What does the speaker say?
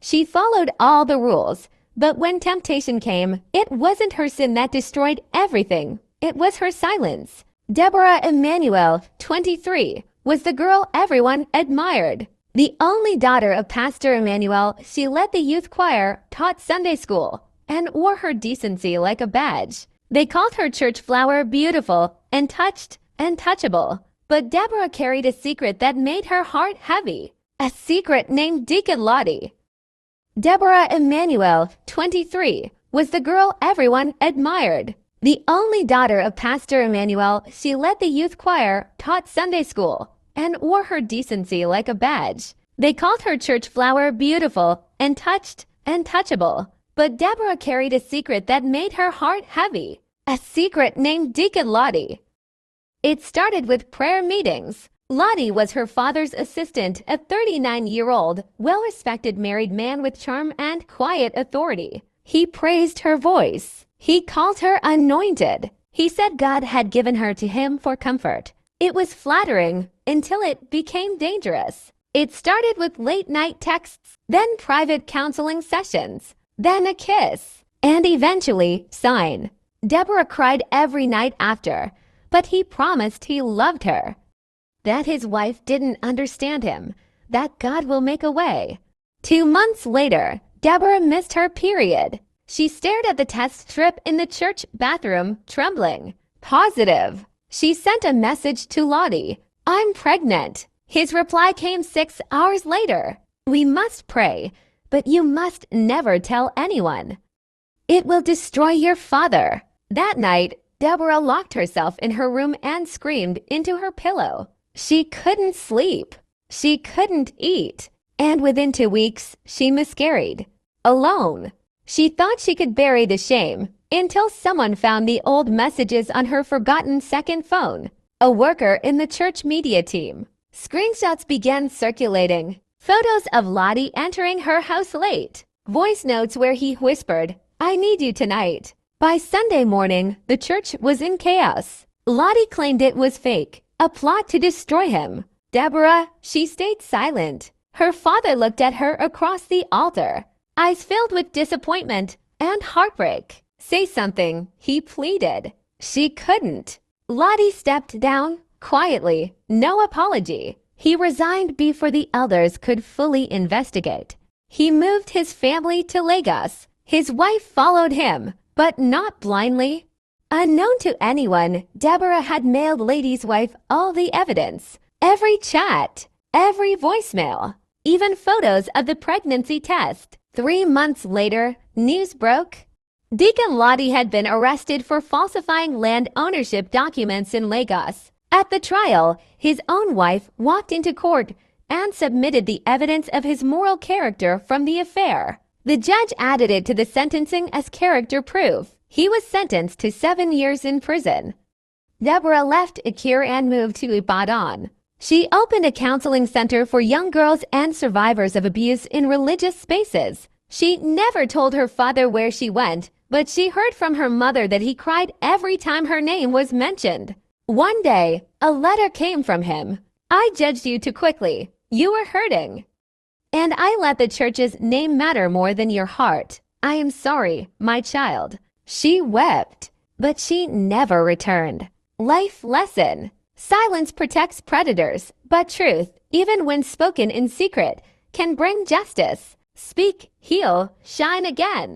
She followed all the rules, but when temptation came, it wasn't her sin that destroyed everything. It was her silence. Deborah Emanuel, 23, was the girl everyone admired. The only daughter of Pastor Emanuel, she led the youth choir, taught Sunday school, and wore her decency like a badge. They called her church flower beautiful and touched and touchable. But Deborah carried a secret that made her heart heavy. A secret named Deacon Lottie. Deborah Emanuel, 23, was the girl everyone admired. The only daughter of Pastor Emanuel, she led the youth choir, taught Sunday school, and wore her decency like a badge. They called her church flower beautiful and touched and touchable. But Deborah carried a secret that made her heart heavy. A secret named Deacon Lottie. It started with prayer meetings. Lottie was her father's assistant, a 39-year-old, well-respected married man with charm and quiet authority. He praised her voice. He called her anointed. He said God had given her to him for comfort. It was flattering until it became dangerous. It started with late-night texts, then private counseling sessions, then a kiss, and eventually sign. Deborah cried every night after, but he promised he loved her, that his wife didn't understand him, that God will make a way. 2 months later, Deborah missed her period. She stared at the test strip in the church bathroom, trembling. Positive. She sent a message to Lottie. I'm pregnant. His reply came 6 hours later. We must pray, but you must never tell anyone. It will destroy your father. That night, Deborah locked herself in her room and screamed into her pillow. She couldn't sleep. She couldn't eat. And within 2 weeks, she miscarried. Alone. She thought she could bury the shame until someone found the old messages on her forgotten second phone. A worker in the church media team. Screenshots began circulating. Photos of Lottie entering her house late. Voice notes where he whispered, I need you tonight. By Sunday morning, the church was in chaos. Lottie claimed it was fake, a plot to destroy him. Deborah, she stayed silent. Her father looked at her across the altar, eyes filled with disappointment and heartbreak. Say something, he pleaded. She couldn't. Lottie stepped down, quietly, no apology. He resigned before the elders could fully investigate. He moved his family to Lagos. His wife followed him, but not blindly. Unknown to anyone, Deborah had mailed Lady's wife all the evidence. Every chat, every voicemail, even photos of the pregnancy test. 3 months later, news broke. Deacon Lottie had been arrested for falsifying land ownership documents in Lagos. At the trial, his own wife walked into court and submitted the evidence of his moral character from the affair. The judge added it to the sentencing as character proof. He was sentenced to 7 years in prison. Deborah left Akure and moved to Ibadan. She opened a counseling center for young girls and survivors of abuse in religious spaces. She never told her father where she went, but she heard from her mother that he cried every time her name was mentioned. One day, a letter came from him. I judged you too quickly. You were hurting. And I let the church's name matter more than your heart. I am sorry, my child. She wept, but she never returned. Life lesson. Silence protects predators, but truth, even when spoken in secret, can bring justice. Speak, heal, shine again.